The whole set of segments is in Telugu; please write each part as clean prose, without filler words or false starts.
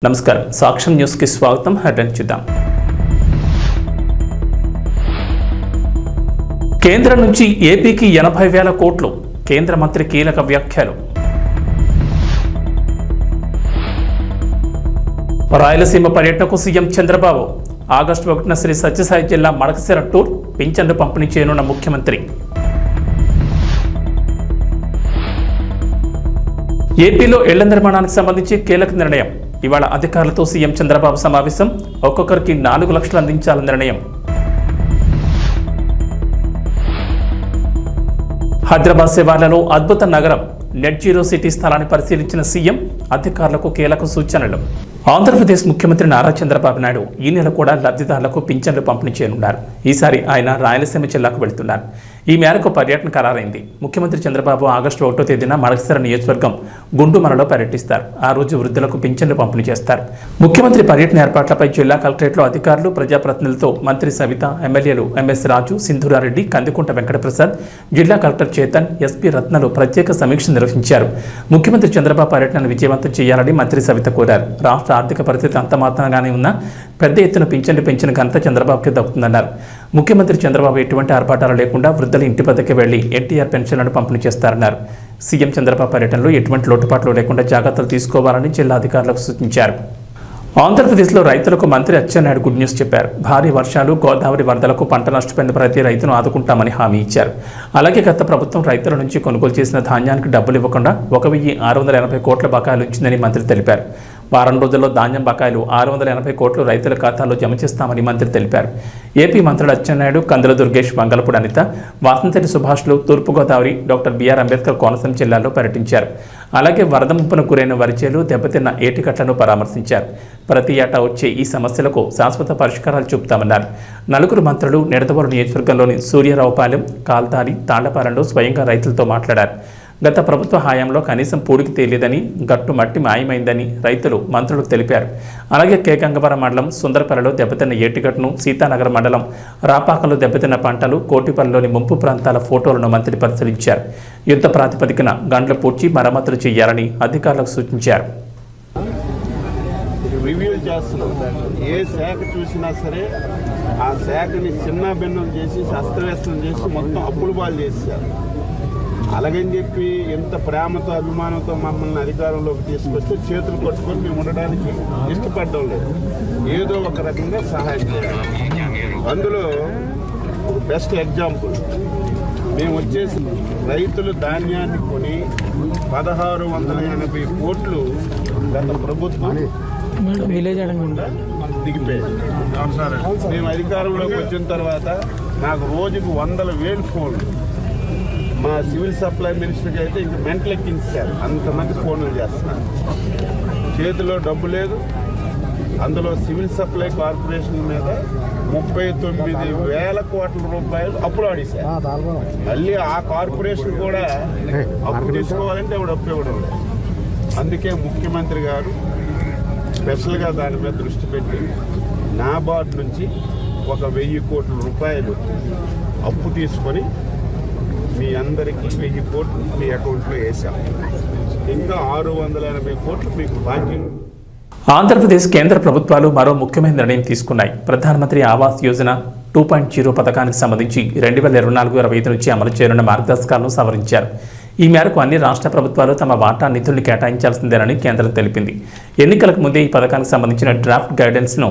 నమస్కారం సాక్ష్యం న్యూస్ కి స్వాగతం. హెడ్లైన్ చూద్దాం. కేంద్రం నుంచి ఏపీకి 80,000 కోట్లు. కేంద్ర మంత్రి కీలక వ్యాఖ్యలు. రాయలసీమ పర్యటనకు సీఎం చంద్రబాబు. ఆగస్టు 1న శ్రీ సత్యసాయి జిల్లా మడకశిర టూర్. పింఛన్లు పంపిణీ చేయనున్న ముఖ్యమంత్రి. ఏపీలో ఇళ్ల నిర్మాణానికి సంబంధించి కీలక నిర్ణయం. ఇవాళ అధికారులతో సీఎం చంద్రబాబు సమావేశం. ఒక్కొక్కరికి 4 లక్షలు అందించాలని నిర్ణయం. హైదరాబాద్ శివార్లలో అద్భుత నగరం. నెట్ జీరో సిటీ స్థలాన్ని పరిశీలించిన సీఎం. అధికారులకు కీలక సూచనలు. ఆంధ్రప్రదేశ్ ముఖ్యమంత్రి నారా చంద్రబాబు నాయుడు ఈ నెల కూడా లబ్ధిదారులకు పింఛన్లు పంపిణీ చేయనున్నారు. ఈసారి ఆయన రాయలసీమ జిల్లాకు వెళుతున్నారు. ఈ మేరకు పర్యటన ఖరారైంది. ముఖ్యమంత్రి చంద్రబాబు ఆగస్టు 1వ తేదీన మడకశిర నియోజకవర్గం గుండుమలలో పర్యటిస్తారు. ఆ రోజు వృద్ధులకు పింఛన్లు పంపిణీ చేస్తారు. ముఖ్యమంత్రి పర్యటన ఏర్పాట్లపై జిల్లా కలెక్టరేట్లో అధికారులు, ప్రజాప్రతినిధులతో మంత్రి సవిత, ఎమ్మెల్యేలు ఎంఎస్ రాజు, సింధూరారెడ్డి, కందికుంట వెంకటప్రసాద్, జిల్లా కలెక్టర్ చేతన్, ఎస్పీ రత్నలు ప్రత్యేక సమీక్ష నిర్వహించారు. ముఖ్యమంత్రి చంద్రబాబు పర్యటనను విజయవంతం చేయాలని మంత్రి సవిత కోరారు. రాష్ట్ర ఆర్థిక పరిస్థితి అంతమాత్రంగానే ఉన్నా పెద్ద ఎత్తున పింఛన్లు పెంచిన ఘనత చంద్రబాబుకి దక్కుతుందన్నారు. ముఖ్యమంత్రి చంద్రబాబు ఎటువంటి ఆర్భాటాలు లేకుండా వృద్ధుల ఇంటి వద్దకే వెళ్లి ఎన్టీఆర్ పెన్షన్లను పంపిణీ చేస్తారన్నారు. సీఎం చంద్రబాబు పర్యటనలో ఎటువంటి లోటుపాట్లు లేకుండా జాగ్రత్తలు తీసుకోవాలని జిల్లా అధికారులకు సూచించారు. ఆంధ్రప్రదేశ్లో రైతులకు మంత్రి అచ్చెన్నాయుడు గుడ్ న్యూస్ చెప్పారు. భారీ వర్షాలు, గోదావరి వరదలకు పంట నష్టపోయిన ప్రతి రైతును ఆదుకుంటామని హామీ ఇచ్చారు. అలాగే గత ప్రభుత్వం రైతుల నుంచి కొనుగోలు చేసిన ధాన్యానికి డబ్బులు ఇవ్వకుండా 1,680 కోట్ల బకాయిలు ఇచ్చిందని మంత్రి తెలిపారు. వారం రోజుల్లో ధాన్యం బకాయిలు 680 కోట్లు రైతుల ఖాతాల్లో జమ చేస్తామని మంత్రి తెలిపారు. ఏపీ మంత్రులు అచ్చెన్నాయుడు, కందుల దుర్గేష్, వంగలపూడి అనిత, వాసంతటి సుభాష్లు తూర్పుగోదావరి, డాక్టర్ బిఆర్ అంబేద్కర్ కోనసీమ జిల్లాల్లో పర్యటించారు. అలాగే వరద ముంపున గురైన వరిచేలు, దెబ్బతిన్న ఏటికట్లను పరామర్శించారు. ప్రతి ఏటా వచ్చే ఈ సమస్యలకు శాశ్వత పరిష్కారాలు చూపుతామన్నారు. నలుగురు మంత్రులు నిడదవోలు నియోజకవర్గంలోని సూర్యారావుపాలెం, కాల్తారి, తాళ్లపాలెంలో స్వయంగా రైతులతో మాట్లాడారు. గత ప్రభుత్వ హయాంలో కనీసం పూడికి తేలేదని, గట్టు మట్టి మాయమైందని రైతులు మంత్రులకు తెలిపారు. అలాగే కేగంగవరం మండలం సుందరపల్లిలో దెబ్బతిన్న ఏటిగట్టును, సీతానగర్ మండలం రాపాకలో దెబ్బతిన్న పంటలు, కోటిపల్లిలోని ముంపు ప్రాంతాల ఫోటోలను మంత్రి పరిశీలించారు. యుద్ధ ప్రాతిపదికన గండ్ల పూడ్చి మరమ్మతులు చేయాలని అధికారులకు సూచించారు. రివ్యూ చేస్తున్నాం. ఏ శాఖ చూసినా సరే ఆ శాఖని చిన్న భిన్నం చేసి అస్తవ్యస్తం చేసి మొత్తం అప్పులు పాలు చేశారు. అలాగని చెప్పి ఎంత ప్రేమతో అభిమానంతో మమ్మల్ని అధికారంలోకి తీసుకొస్తే చేతులు పట్టుకొని మేము ఉండడానికి ఇష్టపడడం లేదు. ఏదో ఒక రకంగా సహాయం చేయాలి. అందులో ఒక బెస్ట్ ఎగ్జాంపుల్ మేము వచ్చేసి రైతులు ధాన్యాన్ని కొని 1,680 కోట్లు గత ప్రభుత్వం దిగిపోయాయి. మేము అధికారంలోకి వచ్చిన తర్వాత నాకు రోజుకు 100,000 ఫోన్లు. మా సివిల్ సప్లై మినిస్టర్కి అయితే ఇంక మెంటలెక్కించారు. అంతమంది ఫోన్లు చేస్తున్నారు. చేతిలో డబ్బు లేదు. అందులో సివిల్ సప్లై కార్పొరేషన్ మీద 39,000 కోట్ల రూపాయలు అప్పులు ఆడేశారు. మళ్ళీ ఆ కార్పొరేషన్ కూడా అప్పు తీసుకోవాలంటే ఆవిడ అప్పు ఇవ్వడం లేదు. అందుకే ముఖ్యమంత్రి గారు స్పెషల్గా దాని మీద దృష్టి పెట్టి నాబార్డ్ నుంచి 1,000 కోట్ల రూపాయలు అప్పు తీసుకొని మీ అందరికీ 1,000 కోట్లు మీ అకౌంట్లో వేసాం. ఇంకా 680 కోట్లు మీకు బాకీ. ఆంధ్రప్రదేశ్ కేంద్ర ప్రభుత్వాలు మరో ముఖ్యమైన నిర్ణయం తీసుకున్నాయి. ప్రధానమంత్రి ఆవాస్ యోజన 2.0 పథకానికి సంబంధించి 2024-25 నుంచి అమలు చేయనున్న మార్గదర్శకాలను సవరించారు. ఈ మేరకు అన్ని రాష్ట్ర ప్రభుత్వాలు తమ వాటా నిధుల్ని కేటాయించాల్సిందేనని కేంద్రం తెలిపింది. ఎన్నికలకు ముందే ఈ పథకానికి సంబంధించిన డ్రాఫ్ట్ గైడెన్స్ను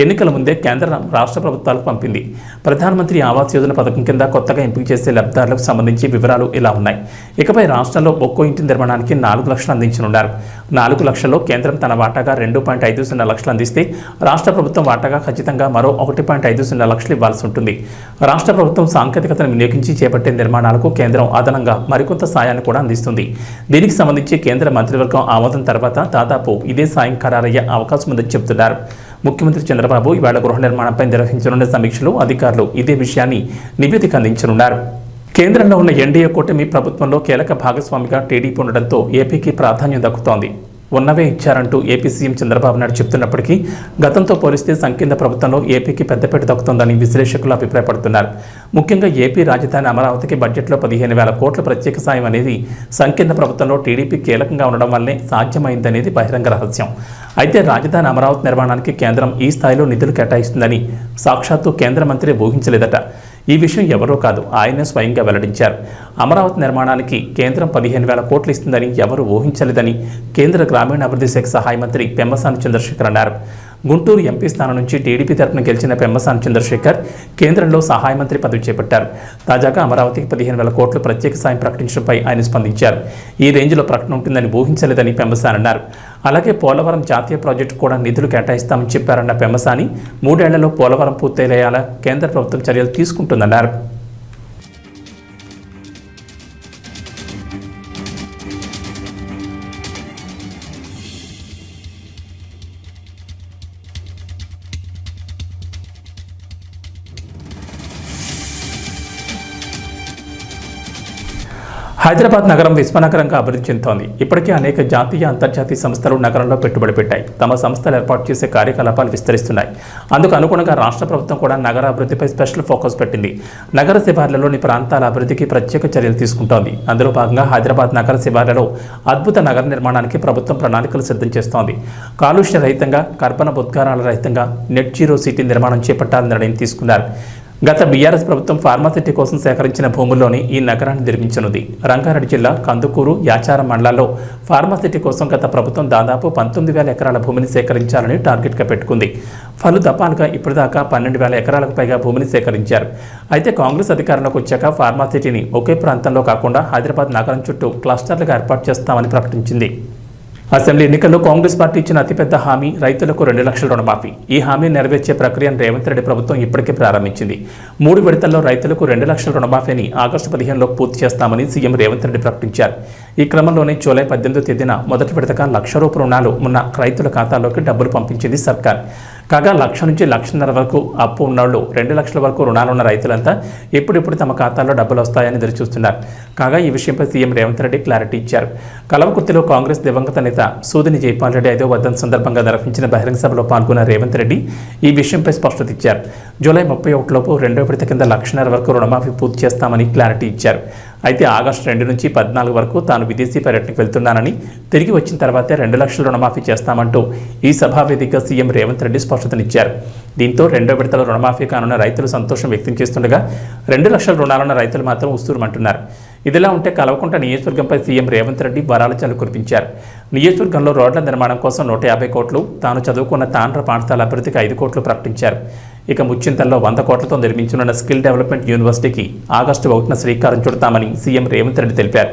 ఎన్నికల ముందే కేంద్ర రాష్ట్ర ప్రభుత్వాలకు పంపింది. ప్రధానమంత్రి ఆవాస్ యోజన పథకం కింద కొత్తగా ఎంపిక చేసే లబ్ధిదారులకు సంబంధించి వివరాలు ఇలా ఉన్నాయి. ఇకపై రాష్ట్రంలో ఒక్కో ఇంటి నిర్మాణానికి 4 లక్షలు అందించనున్నారు. 4 లక్షల్లో కేంద్రం తన వాటాగా 2.50 లక్షలు అందిస్తే రాష్ట్ర ప్రభుత్వం వాటాగా ఖచ్చితంగా మరో 1.50 లక్షలు ఇవ్వాల్సి ఉంటుంది. రాష్ట్ర ప్రభుత్వం సాంకేతికతను వినియోగించి చేపట్టే నిర్మాణాలకు కేంద్రం అదనంగా మరికొంత సాయాన్ని కూడా అందిస్తుంది. దీనికి సంబంధించి కేంద్ర మంత్రివర్గం ఆమోదం తర్వాత దాదాపు ఇదే సాయం ఖరారయ్యే అవకాశం ఉందని చెబుతున్నారు. ముఖ్యమంత్రి చంద్రబాబు ఇవాళ గృహ నిర్మాణంపై నిర్వహించనున్న సమీక్షలో అధికారులు ఇదే విషయాన్ని నివేదిక అందించనున్నారు. కేంద్రంలో ఉన్న ఎన్డీఏ కూటమి ప్రభుత్వంలో కీలక భాగస్వామిగా టీడీపీ ఉండడంతో ఏపీకి ప్రాధాన్యం దక్కుతోంది. ఉన్నవే ఇచ్చారంటూ ఏపీ సీఎం చంద్రబాబు నాయుడు చెప్తున్నప్పటికీ గతంతో పోలిస్తే సంకీర్ణ ప్రభుత్వంలో ఏపీకి పెద్దపీట దక్కుతోందని విశ్లేషకులు అభిప్రాయపడుతున్నారు. ముఖ్యంగా ఏపీ రాజధాని అమరావతికి బడ్జెట్లో 15,000 కోట్ల ప్రత్యేక సాయం అనేది సంకీర్ణ ప్రభుత్వంలో టీడీపీ కీలకంగా ఉండడం వల్లే సాధ్యమైందనేది బహిరంగ రహస్యం. అయితే రాజధాని అమరావతి నిర్మాణానికి కేంద్రం ఈ స్థాయిలో నిధులు కేటాయిస్తుందని సాక్షాత్తు కేంద్ర మంత్రి ఊహించలేదట. ఈ విషయం ఎవరో కాదు, ఆయనే స్వయంగా వెల్లడించారు. అమరావతి నిర్మాణానికి కేంద్రం 15,000 కోట్లు ఇస్తుందని ఎవరు ఊహించలేదని కేంద్ర గ్రామీణాభివృద్ధి శాఖ సహాయ మంత్రి పెమ్మసాని చంద్రశేఖర్ అన్నారు. గుంటూరు ఎంపీ స్థానం నుంచి టీడీపీ తరఫున గెలిచిన పెమ్మసాని చంద్రశేఖర్ కేంద్రంలో సహాయ మంత్రి పదవి చేపట్టారు. తాజాగా అమరావతికి 15,000 కోట్లు ప్రత్యేక సాయం ప్రకటించడంపై ఆయన స్పందించారు. ఈ రేంజ్లో ప్రకటన ఉంటుందని ఊహించలేదని పెమ్మసాని అన్నారు. అలాగే పోలవరం జాతీయ ప్రాజెక్టు కూడా నిధులు కేటాయిస్తామని చెప్పారన్న పెమ్మసాని 3 ఏళ్లలో పోలవరం పూర్తయ్యేలా కేంద్ర ప్రభుత్వం చర్యలు తీసుకుంటుందన్నారు. హైదరాబాద్ నగరం విశ్వనగరంగా అభివృద్ధి చెందుతోంది. ఇప్పటికే అనేక జాతీయ అంతర్జాతీయ సంస్థలు నగరంలో పెట్టుబడి పెట్టాయి. తమ సంస్థలు ఏర్పాటు చేసే కార్యకలాపాలు విస్తరిస్తున్నాయి. అందుకు అనుగుణంగా రాష్ట్ర ప్రభుత్వం కూడా నగర అభివృద్ధిపై స్పెషల్ ఫోకస్ పెట్టింది. నగర శివార్లలోని ప్రాంతాల అభివృద్ధికి ప్రత్యేక చర్యలు తీసుకుంటోంది. అందులో భాగంగా హైదరాబాద్ నగర శివార్లలో అద్భుత నగర నిర్మాణానికి ప్రభుత్వం ప్రణాళికలు సిద్ధం చేస్తోంది. కాలుష్య రహితంగా, కర్బన ఉద్గారాల రహితంగా నెట్ జీరో సిటీ నిర్మాణం చేపట్టాలని నిర్ణయం తీసుకున్నారు. గత బీఆర్ఎస్ ప్రభుత్వం ఫార్మాసిటీ కోసం సేకరించిన భూముల్లోని ఈ నగరాన్ని నిర్మించనుంది. రంగారెడ్డి జిల్లా కందుకూరు, యాచారం మండలాల్లో ఫార్మాసిటీ కోసం గత ప్రభుత్వం దాదాపు 19,000 ఎకరాల భూమిని సేకరించాలని టార్గెట్గా పెట్టుకుంది. పలు దఫాలుగా ఇప్పటిదాకా 12,000 ఎకరాలకు పైగా భూమిని సేకరించారు. అయితే కాంగ్రెస్ అధికారంలోకి వచ్చాక ఫార్మాసిటీని ఒకే ప్రాంతంలో కాకుండా హైదరాబాద్ నగరం చుట్టూ క్లస్టర్లుగా ఏర్పాటు చేస్తామని ప్రకటించింది. అసెంబ్లీ ఎన్నికల్లో కాంగ్రెస్ పార్టీ ఇచ్చిన అతిపెద్ద హామీ రైతులకు 2 లక్షల రుణమాఫీ. ఈ హామీని నెరవేర్చే ప్రక్రియను రేవంత్ రెడ్డి ప్రభుత్వం ఇప్పటికే ప్రారంభించింది. 3 విడతల్లో రైతులకు 2 లక్షల రుణమాఫీని ఆగస్టు 15లోపు పూర్తి చేస్తామని సీఎం రేవంత్ రెడ్డి ప్రకటించారు. ఈ క్రమంలోనే జూలై 18వ తేదీన మొదటి విడతగా 1,00,000 రూపాయల రుణాలు ఉన్న రైతుల ఖాతాల్లోకి డబ్బులు పంపించింది సర్కార్. కాగా 1,00,000 నుంచి 1,50,000 వరకు అప్పు ఉన్నోళ్లు 2 లక్షల వరకు రుణాలున్న రైతులంతా ఎప్పుడెప్పుడు తమ ఖాతాల్లో డబ్బులు వస్తాయని ఎదురుచూస్తున్నారు. కాగా ఈ విషయంపై సీఎం రేవంత్ రెడ్డి క్లారిటీ ఇచ్చారు. కల్వకుర్తిలో కాంగ్రెస్ దివంగత నేత సూదిని జైపాల్ రెడ్డి 5వ వర్ధంతి సందర్భంగా నిర్వహించిన బహిరంగ సభలో పాల్గొన్న రేవంత్ రెడ్డి ఈ విషయంపై స్పష్టత ఇచ్చారు. జూలై 31 లోపు 2వ విడత కింద 1,50,000 వరకు రుణమాఫీ పూర్తి చేస్తామని క్లారిటీ ఇచ్చారు. అయితే ఆగస్టు 2 నుంచి 14 వరకు తాను విదేశీ పర్యటనకు వెళ్తున్నానని, తిరిగి వచ్చిన తర్వాతే 2 లక్షల రుణమాఫీ చేస్తామంటూ ఈ సభా వేదికగా సీఎం రేవంత్ రెడ్డి స్పష్టతనిచ్చారు. దీంతో 2వ విడతలో రుణమాఫీ కానున్న రైతులు సంతోషం వ్యక్తం చేస్తుండగా 2 లక్షల రుణాలున్న రైతులు మాత్రం ఉస్తూరుమంటున్నారు. ఇదిలా ఉంటే కల్వకుంట్ల నియోజకవర్గంపై సీఎం రేవంత్ రెడ్డి వరాల జల్లు కురిపించారు. నియోజకవర్గంలో రోడ్ల నిర్మాణం కోసం 150 కోట్లు, తాను చదువుకున్న తాండ్ర పాఠశాల అభివృద్ధికి 5 కోట్లు ప్రకటించారు. ఇక ముచ్చింతల్లో 100 కోట్లతో నిర్మించనున్న స్కిల్ డెవలప్మెంట్ యూనివర్సిటీకి ఆగస్టు 1న శ్రీకారం చుడతామని సీఎం రేవంత్ రెడ్డి తెలిపారు.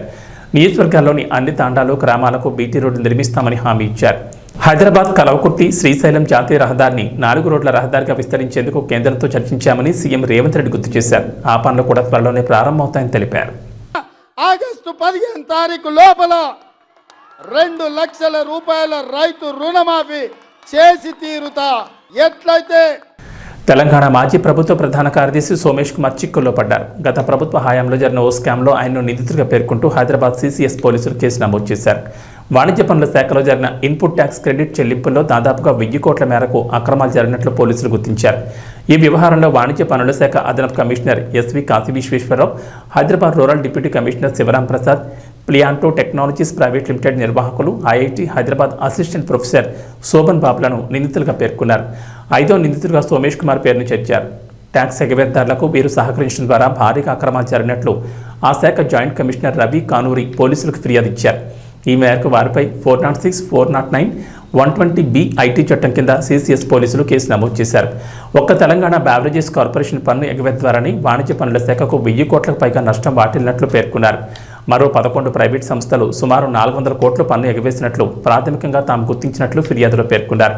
నియోజకవర్గాల్లోని అన్ని తాండాలు, గ్రామాలకు బీటీ రోడ్డు నిర్మిస్తామని హామీ ఇచ్చారు. హైదరాబాద్ కల్వకుర్తి శ్రీశైలం జాతీయ రహదారిని 4 రోడ్ల రహదారిగా విస్తరించేందుకు కేంద్రంతో చర్చించామని సీఎం రేవంత్ రెడ్డి గుర్తు చేశారు. ఆ పనులు కూడా త్వరలోనే ప్రారంభమవుతాయని తెలిపారు. ఆగస్టు 15 తారీఖు లోపల 2 లక్షల రూపాయల రైతు రుణమాఫీ చేసి తీరుతా. ఎట్లయితే తెలంగాణ మాజీ ప్రభుత్వ ప్రధాన కార్యదర్శి సోమేష్ కుమార్ చిక్కుల్లో పడ్డారు. గత ప్రభుత్వ హయాంలో జరిగిన ఓ స్కామ్లో ఆయన్ను నిందితుడిగా పేర్కొంటూ హైదరాబాద్ సీసీఎస్ పోలీసులు కేసు నమోదు చేశారు. వాణిజ్య పనుల శాఖలో జరిగిన ఇన్పుట్ ట్యాక్స్ క్రెడిట్ చెల్లింపుల్లో దాదాపుగా 1000 కోట్ల మేరకు అక్రమాలు జరిగినట్లు పోలీసులు గుర్తించారు. ఈ వ్యవహారంలో వాణిజ్య పనుల శాఖ అదనపు commissioner S V Kashi Visweswararao, Hyderabad rural deputy commissioner Shivaram Prasad, ప్లియాంటో టెక్నాలజీస్ ప్రైవేట్ లిమిటెడ్ నిర్వాహకులు, IIT Hyderabad assistant professor Shobhan బాబులను నిందితులుగా పేర్కొన్నారు. 5వ నిందితుడిగా సోమేష్ కుమార్ పేరును చేర్చారు. ట్యాక్స్ ఎగవేతదారులకు వీరు సహకరించడం ద్వారా భారీగా అక్రమాలు జరిగినట్లు ఆ శాఖ జాయింట్ కమిషనర్ రవి కానూరి పోలీసులకు ఫిర్యాదు ఇచ్చారు. ఈ మేరకు వారిపై 406, 409, 120B ఐటీ చట్టం కింద సీసీఎస్ పోలీసులు కేసు నమోదు చేశారు. ఒక్క తెలంగాణ బ్యావరేజెస్ కార్పొరేషన్ పన్ను ఎగవేత ద్వారానే వాణిజ్య పనుల శాఖకు 1000 కోట్లకు పైగా నష్టం వాటిల్లినట్లు పేర్కొన్నారు. మరో 11 ప్రైవేట్ సంస్థలు సుమారు 400 కోట్ల పన్ను ఎగవేసినట్లు ప్రాథమికంగా తాము గుర్తించినట్లు ఫిర్యాదులో పేర్కొన్నారు.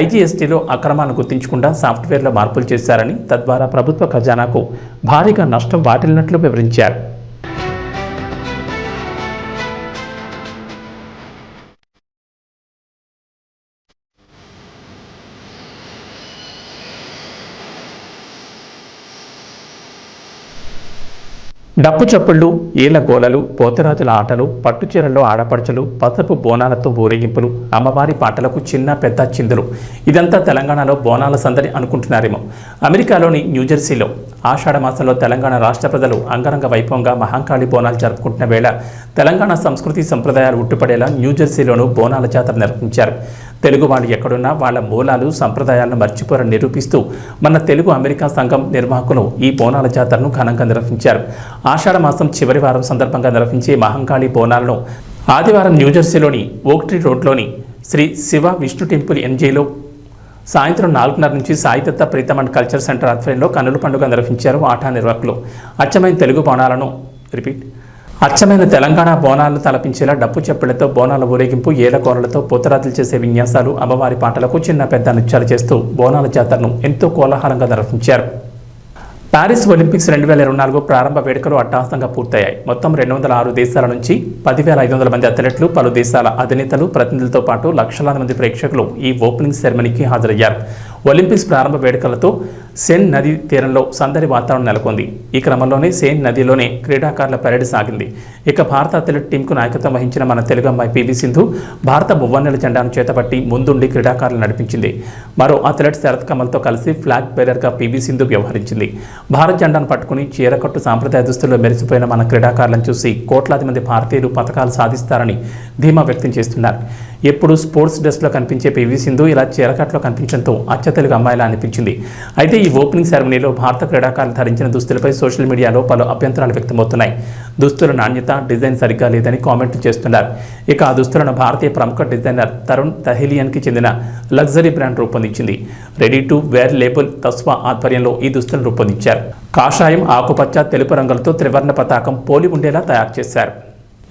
ఐజీఎస్టీలో అక్రమాలను గుర్తించకుండా సాఫ్ట్వేర్లో మార్పులు చేశారని, తద్వారా ప్రభుత్వ ఖజానాకు భారీగా నష్టం వాటిల్లినట్లు వివరించారు. డప్పు చప్పుళ్ళు, ఈల గోలలు, పోతరాజుల ఆటలు, పట్టుచీరల్లో ఆడపడుచులు, పసుపు బోనాలతో ఊరేగింపులు, అమ్మవారి పాటలకు చిన్న పెద్ద చిందులు. ఇదంతా తెలంగాణలో బోనాల సందడి అనుకుంటున్నారేమో. అమెరికాలోని న్యూజెర్సీలో ఆషాఢ మాసంలో తెలంగాణ రాష్ట్ర ప్రజలు అంగరంగ వైభవంగా మహంకాళి బోనాలు జరుపుకుంటున్న వేళ తెలంగాణ సంస్కృతి సంప్రదాయాలు ఉట్టిపడేలా న్యూజెర్సీలోనూ బోనాల జాతర నిర్వహించారు. తెలుగు వాళ్ళు ఎక్కడున్నా వాళ్ళ మూలాలు సంప్రదాయాలను మర్చిపోరని నిరూపిస్తూ మన తెలుగు అమెరికా సంఘం నిర్వాహకులు ఈ బోనాల జాతరను ఘనంగా నిర్వహించారు. ఆషాఢ మాసం చివరి వారం సందర్భంగా నిర్వహించే మహంకాళి బోనాలను ఆదివారం న్యూజెర్సీలోని ఓక్ట్రీ రోడ్లోని శ్రీ శివ విష్ణు టెంపుల్ ఎన్జేలో సాయంత్రం 4:30 నుంచి Saidatta Preetham and culture centre ఆధ్వర్యంలో కన్నుల పండుగ నిర్వహించారు ఆటా నిర్వాహకులు. అచ్చమైన తెలంగాణ బోనాలను తలపించేలా డప్పు చెప్పులతో బోనాల ఊరేగింపు, ఏలకోరలతో పోతరాజులు చేసే విన్యాసాలు, అమ్మవారి పాటలకు చిన్న పెద్ద నృత్యాలు చేస్తూ బోనాల జాతరను ఎంతో కోలాహలంగా నిర్వహించారు. పారిస్ ఒలింపిక్స్ 2024 ప్రారంభ వేడుకలు అట్టహాసంగా పూర్తయ్యాయి. మొత్తం 206 దేశాల నుంచి 10,500 మంది అథ్లెట్లు, పలు దేశాల అధినేతలు, ప్రతినిధులతో పాటు లక్షలాది మంది ప్రేక్షకులు ఈ ఓపెనింగ్ సెరమనీకి హాజరయ్యారు. ఒలింపిక్స్ ప్రారంభ వేడుకలతో సేన్ నది తీరంలో సందడి వాతావరణం నెలకొంది. ఈ క్రమంలోనే సేన్ నదిలోనే క్రీడాకారుల పరేడ్ సాగింది. ఇక భారత అథ్లెట్ టీంకు నాయకత్వం వహించిన మన తెలుగు అమ్మాయి పివి సింధు భారత మువ్వన్నెల జెండాను చేతపట్టి ముందుండి క్రీడాకారులు నడిపించింది. మరో అథ్లెట్ శరత్ కమల్తో కలిసి ఫ్లాగ్ బేరర్గా పివి సింధు వ్యవహరించింది. భారత జెండాను పట్టుకుని చీరకట్టు సాంప్రదాయ దుస్తుల్లో మెరిసిపోయిన మన క్రీడాకారులను చూసి కోట్లాది మంది భారతీయులు పథకాలు సాధిస్తారని ధీమా వ్యక్తం చేస్తున్నారు. ఎప్పుడు స్పోర్ట్స్ డ్రెస్లో కనిపించే పివి సింధు ఇలా చీరకట్లో కనిపించడంతో అచ్చ తెలుగు అమ్మాయిలా అనిపించింది. అయితే ఈ ఓపెనింగ్ సెరమనీలో భారత క్రీడాకారులు ధరించిన దుస్తులపై సోషల్ మీడియాలో పలు అభ్యంతరాలు వ్యక్తమవుతున్నాయి. దుస్తుల నాణ్యత, డిజైన్ సరిగ్గా లేదని కామెంట్లు చేస్తున్నారు. ఇక ఆ దుస్తులను భారతీయ ప్రముఖ డిజైనర్ తరుణ్ తహిలియన్కి చెందిన లగ్జరీ బ్రాండ్ రూపొందించింది. రెడీ టు వేర్ లేబుల్ తస్వా ఆధ్వర్యంలో ఈ దుస్తులను రూపొందించారు. కాషాయం, ఆకుపచ్చ, తెలుపు రంగులతో త్రివర్ణ పతాకం పోలి ఉండేలా తయారు చేశారు.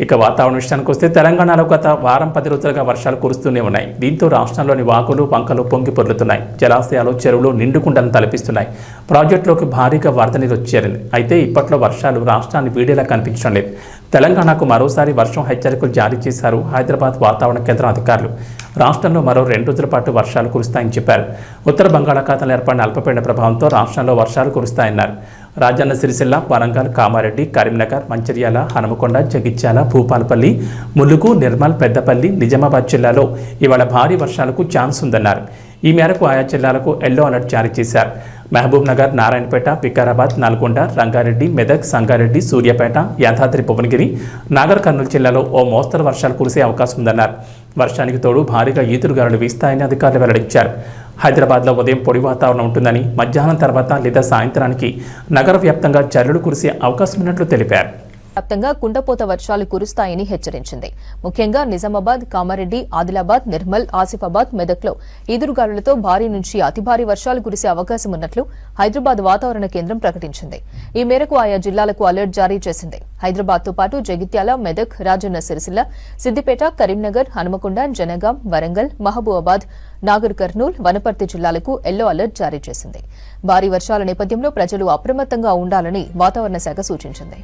ఇక వాతావరణ విషయానికి వస్తే తెలంగాణలో గత వారం 10 రోజులుగా వర్షాలు కురుస్తూనే ఉన్నాయి. దీంతో రాష్ట్రంలోని వాగులు, వంకలు పొంగి పొర్లుతున్నాయి. జలాశయాలు, చెరువులు నిండుకుండలను తలపిస్తున్నాయి. ప్రాజెక్టులోకి భారీగా వరద నీరు వచ్చేరింది. అయితే ఇప్పట్లో వర్షాలు రాష్ట్రాన్ని వీడేలా కనిపించడం లేదు. తెలంగాణకు మరోసారి వర్షం హెచ్చరికలు జారీ చేశారు హైదరాబాద్ వాతావరణ కేంద్రం అధికారులు. రాష్ట్రంలో మరో 2 రోజుల పాటు వర్షాలు కురుస్తాయని చెప్పారు. ఉత్తర బంగాళాఖాతంలో ఏర్పడిన అల్పపీడన ప్రభావంతో రాష్ట్రంలో వర్షాలు కురుస్తాయన్నారు. రాజన్న సిరిసిల్ల, వరంగల్, కామారెడ్డి, కరీంనగర్, మంచిర్యాల, హనుమకొండ, జగిత్యాల, భూపాలపల్లి, ములుగు, నిర్మల్, పెద్దపల్లి, నిజామాబాద్ జిల్లాలో ఇవాళ భారీ వర్షాలకు ఛాన్స్ ఉందన్నారు. ఈ మేరకు ఆయా జిల్లాలకు ఎల్లో అలర్ట్ జారీ చేశారు. మహబూబ్ నగర్, నారాయణపేట, వికారాబాద్, నల్గొండ, రంగారెడ్డి, మెదక్, సంగారెడ్డి, సూర్యాపేట, యాదాద్రి భువనగిరి, నాగర్ కర్నూలు జిల్లాలో ఓ మోస్తరు వర్షాలు కురిసే అవకాశం ఉందన్నారు. వర్షానికి తోడు భారీగా ఈదురుగాలులు వీస్తాయని అధికారులు వెల్లడించారు. హైదరాబాద్లో ఉదయం పొడి వాతావరణం ఉంటుందని, మధ్యాహ్నం తర్వాత లేదా సాయంత్రానికి నగర వ్యాప్తంగా జల్లులు కురిసే అవకాశం ఉన్నట్లు తెలిపారు. వ్యాప్తంగా కుండపోత వర్షాలు కురుస్తాయని హెచ్చరించింది. ముఖ్యంగా నిజామాబాద్, కామారెడ్డి, ఆదిలాబాద్, నిర్మల్, ఆసిఫాబాద్, మెదక్లో ఈదురుగాలులతో భారీ నుంచి అతి భారీ వర్షాలు కురిసే అవకాశం ఉన్నట్లు హైదరాబాద్ వాతావరణ కేంద్రం ప్రకటించింది. ఈ మేరకు ఆయా జిల్లాలకు అలర్ట్ జారీ చేసింది. హైదరాబాద్తో పాటు జగిత్యాల, మెదక్, రాజన్న సిరిసిల్ల, సిద్దిపేట, కరీంనగర్, హనుమకొండ, జనగాం, వరంగల్, మహబూబాబాద్, నాగర్ కర్నూల్, వనపర్తి జిల్లాలకు ఎల్లో అలర్ట్ జారీ చేసింది. భారీ వర్షాల నేపథ్యంలో ప్రజలు అప్రమత్తంగా ఉండాలని వాతావరణ శాఖ సూచించింది.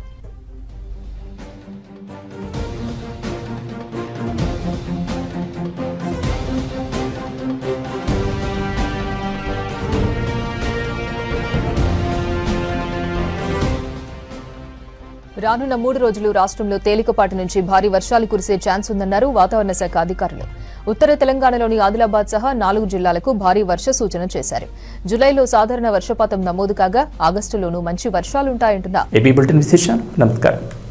రానున్న 3 రోజులు రాష్ట్రంలో తేలికపాటి నుంచి భారీ వర్షాలు కురిసే ఛాన్స్ ఉందన్నారు వాతావరణ శాఖ అధికారులు. ఉత్తర తెలంగాణలోని ఆదిలాబాద్ సహా 4 జిల్లాలకు భారీ వర్ష సూచన చేశారు. జులైలో సాధారణ వర్షపాతం నమోదు కాగా ఆగస్టులోనూ మంచి వర్షాలుంటాయంటున్నారు.